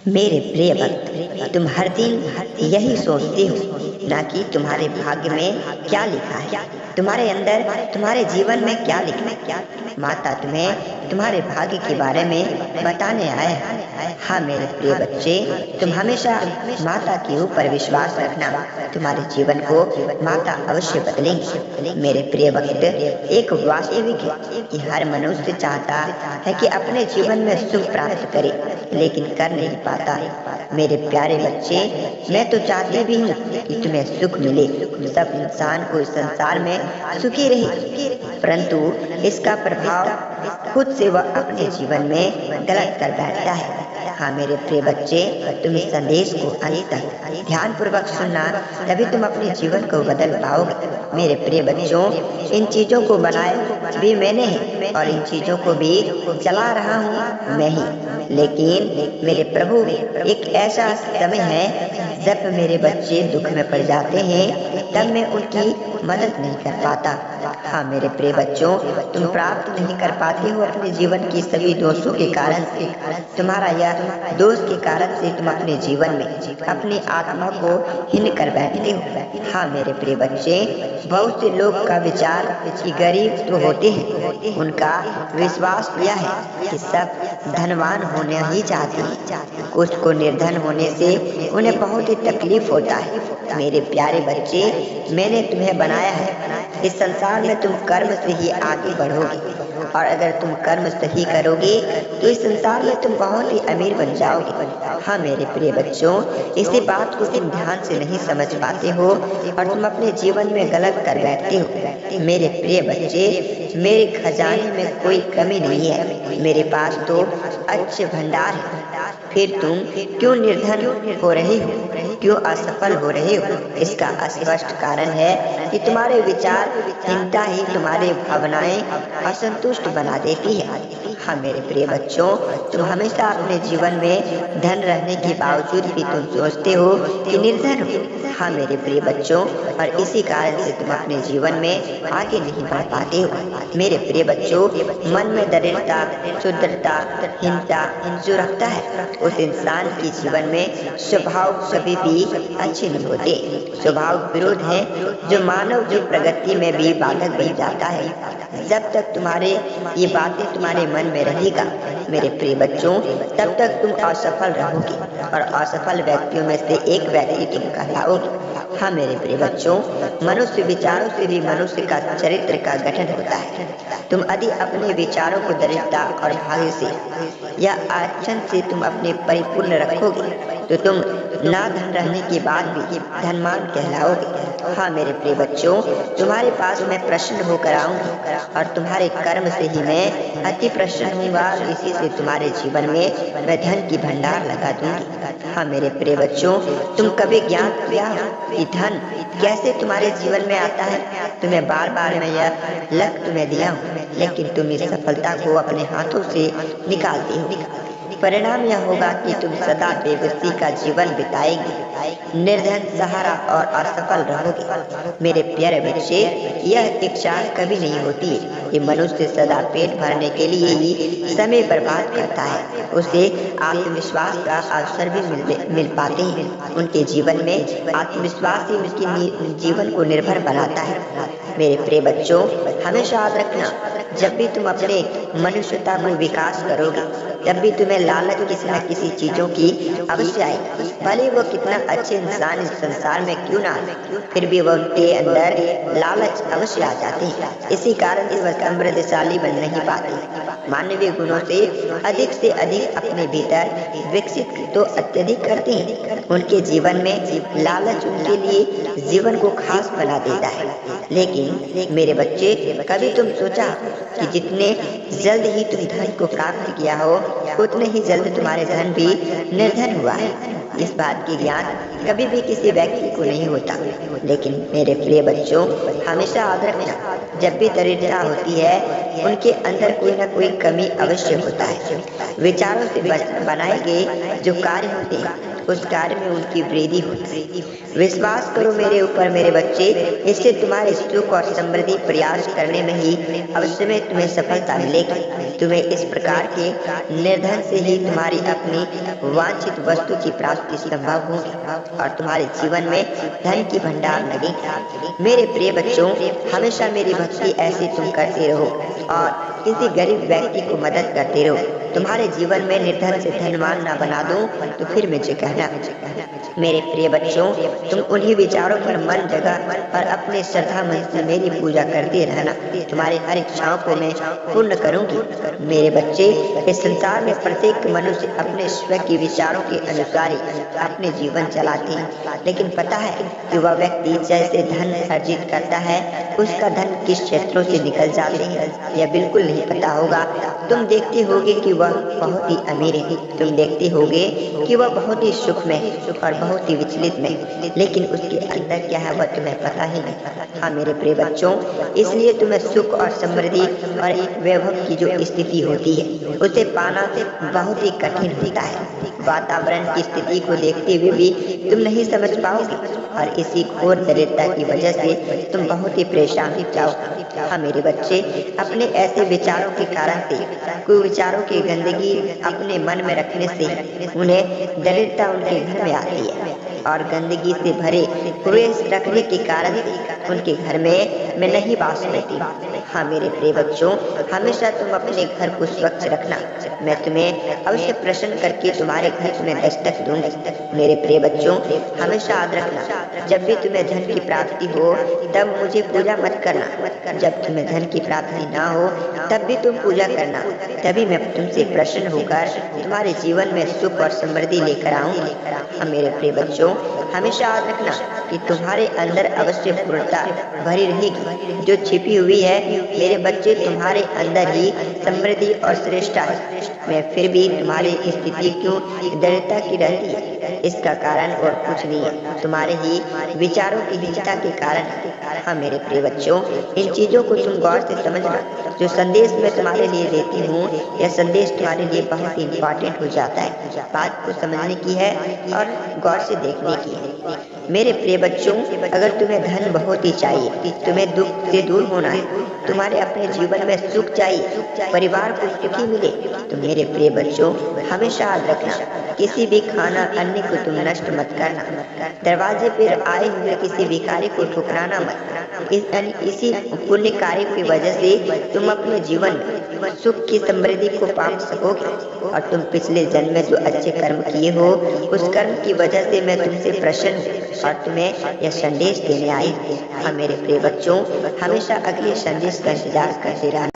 मेरे प्रिय भक्त, तुम हर दिन यही सोचते हो ना कि तुम्हारे भाग्य में क्या लिखा है, तुम्हारे अंदर, तुम्हारे जीवन में क्या लिखा है। माता तुम्हें तुम्हारे भाग्य के बारे में बताने आया है। हाँ मेरे प्रिय बच्चे, तुम हमेशा माता के ऊपर विश्वास रखना, तुम्हारे जीवन को माता अवश्य बदलेंगी। मेरे प्रिय भक्त, एक वास्तविक है कि हर मनुष्य चाहता है कि अपने जीवन में सुख प्राप्त करे, लेकिन कर नहीं पाता। मेरे प्यारे बच्चे, मैं तो चाहती भी हूँ कि तुम्हें सुख मिले, सब इंसान को इस संसार में सुखी रहे, परंतु इसका प्रभाव खुद से वह अपने जीवन में गलत कर बैठता है। हाँ मेरे प्रिय बच्चे, तुम इस संदेश को अंत तक ध्यान पूर्वक सुनना, तभी तुम अपने जीवन को बदल पाओगे। मेरे प्रिय बच्चों, इन चीजों को बनाया भी मैंने है और इन चीजों को भी चला रहा हूँ मैं ही, लेकिन मेरे प्रभु एक ऐसा समय है जब मेरे बच्चे दुख में पड़ जाते हैं, तब मैं उनकी मदद नहीं कर पाता। हाँ मेरे प्रिय बच्चों, तुम प्राप्त नहीं कर पाते हो अपने जीवन की सभी दोषों के कारण से, तुम्हारा यह दोष के कारण से तुम अपने जीवन में अपनी आत्मा को हीन कर बैठते हो। हाँ मेरे प्रिय बच्चे, बहुत से लोग का विचार कि गरीब तो होते हैं, उनका विश्वास यह है कि सब धनवान होने ही चाहते हैं, कुछ को निर्धन होने से उन्हें बहुत ही तकलीफ होता है। मेरे प्यारे बच्चे, मैंने तुम्हें बनाया है, इस संसार में तुम कर्म से ही आगे बढ़ोगे, और अगर तुम कर्म सही करोगे तो इस संसार में तुम बहुत ही अमीर बन जाओगे। हाँ मेरे प्रिय बच्चों, इसी बात को तुम ध्यान से नहीं समझ पाते हो और तुम अपने जीवन में गलत कर बैठते हो। मेरे प्रिय बच्चे, मेरे खजाने में कोई कमी नहीं है, मेरे पास तो अच्छे भंडार है, फिर तुम क्यों निर्धन हो रहे हो, क्यों असफल हो रहे हो? इसका स्पष्ट कारण है कि तुम्हारे विचार चिंता ही तुम्हारी भावनाएं असंतुष्ट बना देती है। हाँ मेरे प्रिय बच्चों, तुम हमेशा अपने जीवन में धन रहने के बावजूद भी तुम सोचते हो कि निर्धन हो। हाँ मेरे प्रिय बच्चों, और इसी कारण से तुम अपने जीवन में आगे नहीं बढ़ पाते हो। मेरे प्रिय बच्चों, मन में दरिद्रता, क्षुद्रता, हिंसा जो रखता है, उस इंसान के जीवन में स्वभाव कभी भी अच्छे नहीं होते। स्वभाव विरोध है जो मानव जो प्रगति में भी बाधक बन जाता है। जब तक तुम्हारे ये बातें तुम्हारे मन में रहेगा मेरे प्रिय बच्चों, तब तक तुम असफल रहोगे और असफल व्यक्तियों में से एक व्यक्ति तुम कहलाओगे। हाँ मेरे प्रिय बच्चों, मनुष्य विचारों से भी मनुष्य का चरित्र का गठन होता है। तुम यदि अपने विचारों को दरिद्रता और भाग्य से या आचरण से तुम अपने परिपूर्ण रखोगे तो तुम ना धन रहने के बाद भी धनवान कहलाओगे। हाँ मेरे प्रिय बच्चों, तुम्हारे पास मैं प्रसन्न होकर आऊंगी और तुम्हारे कर्म से ही मैं अति प्रसन्न होऊंगा, इसी से तुम्हारे जीवन में मैं धन की भंडार लगा दूंगी। हाँ मेरे प्रिय बच्चों, तुम कभी ज्ञान किया कि धन कैसे तुम्हारे जीवन में आता है? तुम्हें बार बार मैं यह लक्ष्य तुम्हें दिया हूँ, लेकिन तुम इस सफलता को अपने हाथों से निकालते हो। परिणाम यह होगा कि तुम सदा बेबसी का जीवन बिताएंगे, निर्धन, सहारा और असफल रहोगे। मेरे प्यारे बच्चे, यह इच्छा कभी नहीं होती कि मनुष्य सदा पेट भरने के लिए ही समय बर्बाद करता है, उसे आत्मविश्वास का अवसर भी मिल पाते हैं। उनके जीवन में आत्मविश्वास ही उनके जीवन को निर्भर बनाता है। मेरे प्रिय बच्चों, हमेशा याद रखना, जब भी तुम अपने मनुष्यता को विकास करोगे, तब भी तुम्हें लालच किसी न किसी चीजों की अवश्य आएगी। भले वो कितना अच्छे इंसान इस संसार में क्यों ना आए, फिर भी वह उनके अंदर लालच अवश्य आ जाते हैं। इसी कारण से वह समृद्धशाली बन नहीं पाते। मानवीय गुणों से अधिक अपने भीतर विकसित तो अत्यधिक करते हैं। उनके जीवन में लालच उनके लिए जीवन को खास बना देता है। लेकिन मेरे बच्चे, कभी तुम सोचा कि जितने जल्द ही तुम धन को प्राप्त किया हो, उतने ही जल्द तुम्हारे धन भी निर्धन हुआ है? इस बात की ज्ञान कभी भी किसी व्यक्ति को नहीं होता। लेकिन मेरे प्रिय बच्चों, हमेशा याद रखना, जब भी दरिद्रता होती है उनके अंदर कोई ना कोई कमी अवश्य होता है। विचारों से बनाए गए जो कार्य होते हैं उस कार्य में उनकी वृद्धि होती है। विश्वास करो मेरे ऊपर मेरे बच्चे, इससे तुम्हारे सुख और समृद्धि प्रयास करने में ही अवश्य में तुम्हें सफलता मिलेगी। तुम्हें इस प्रकार के निर्धन से ही तुम्हारी अपनी वांछित वस्तु की प्राप्ति संभव होगी और तुम्हारे जीवन में धन की भंडार लगेगी। मेरे प्रिय बच्चों, हमेशा मेरी भक्ति ऐसी तुम करते रहो और किसी गरीब व्यक्ति को मदद करते रहो। तुम्हारे जीवन में निर्धन से धनवान ना बना दूं तो फिर मुझे कहना। मेरे प्रिय बच्चों, तुम उन्हीं विचारों पर मन जगा और अपने श्रद्धा मन से मेरी पूजा करते रहना। तुम्हारी हर इच्छाओं को मैं पूर्ण करूंगी। मेरे बच्चे, इस संसार में प्रत्येक मनुष्य अपने स्वयं के विचारों के अनुसार ही अपने जीवन चलाते हैं, लेकिन पता है कि वह व्यक्ति जैसे धन अर्जित करता है उसका धन किस क्षेत्रों से निकल जाते हैं यह बिल्कुल नहीं पता होगा। तुम देखते होगे कि वह बहुत ही अमीर है, तुम देखते होगे कि वह बहुत ही सुख में और बहुत ही विचलित में, लेकिन उसके अंदर क्या है वह तुम्हें पता ही नहीं। हाँ मेरे प्रिय बच्चों, इसलिए तुम्हें सुख और समृद्धि और एक वैभव की जो स्थिति होती है उसे पाना बहुत ही कठिन होता है। वातावरण की स्थिति को देखते हुए भी तुम नहीं समझ पाओगे और इसी घोर दरिद्रता की वजह से तुम बहुत ही परेशान हो जाओगे। हाँ मेरे बच्चे, अपने ऐसे विचारों के कारण से, कुविचारों की गंदगी अपने मन में रखने से उन्हें दरिद्रता उनके घर में आती है और गंदगी से भरे हुए रखने के कारण उनके घर में नहीं वास होती। हाँ मेरे प्रिय बच्चों, हमेशा तुम अपने घर को स्वच्छ रखना। मैं तुम्हें अवश्य प्रसन्न करके तुम्हारे घर में दस्तक दूंगी। मेरे प्रिय बच्चों, हमेशा याद रखना, जब भी तुम्हें धन की प्राप्ति हो तब मुझे पूजा मत करना। जब तुम्हें धन की प्राप्ति ना हो तब भी तुम पूजा करना, तभी मैं तुमसे प्रसन्न होकर तुम्हारे जीवन में सुख और समृद्धि लेकर आऊंगी। हाँ मेरे प्रिय बच्चों, हमेशा याद रखना कि तुम्हारे अंदर अवश्य पूर्णता भरी रहेगी जो छिपी हुई है। मेरे बच्चे, तुम्हारे अंदर ही समृद्धि और श्रेष्ठता है। मैं फिर भी तुम्हारी स्थिति क्यों दरिद्रता की रहती है, इसका कारण और कुछ नहीं है, तुम्हारे ही विचारों की हीनता के कारण। हाँ मेरे प्रिय बच्चों, इन चीजों को तुम गौर से समझना। जो संदेश मैं तुम्हारे लिए देती हूँ यह संदेश तुम्हारे लिए बहुत ही इम्पोर्टेंट हो जाता है। बात को समझने की है और गौर से देखने की है। मेरे प्रिय बच्चों, अगर तुम्हें धन बहुत ही चाहिए, तुम्हें दुख से दूर होना है, तुम्हारे अपने जीवन में सुख चाहिए, परिवार को सुखी मिले, तो मेरे प्रिय बच्चों हमेशा याद रखना, किसी भी खाना अन्य को तुम नष्ट मत करना। दरवाजे पर आए हुए किसी भिखारी को ठुकराना मत। इसी पुण्य कार्य की वजह से तुम अपने जीवन में सुख की समृद्धि को पा सकोगे और तुम पिछले जन्म में जो अच्छे कर्म किए हो उस कर्म की वजह से मैं तुमसे प्रसन्न हूँ और तुम्हें यह संदेश देने आई। हाँ मेरे प्रिय बच्चों, हमेशा अगले संदेश का इंतजार करते रहना।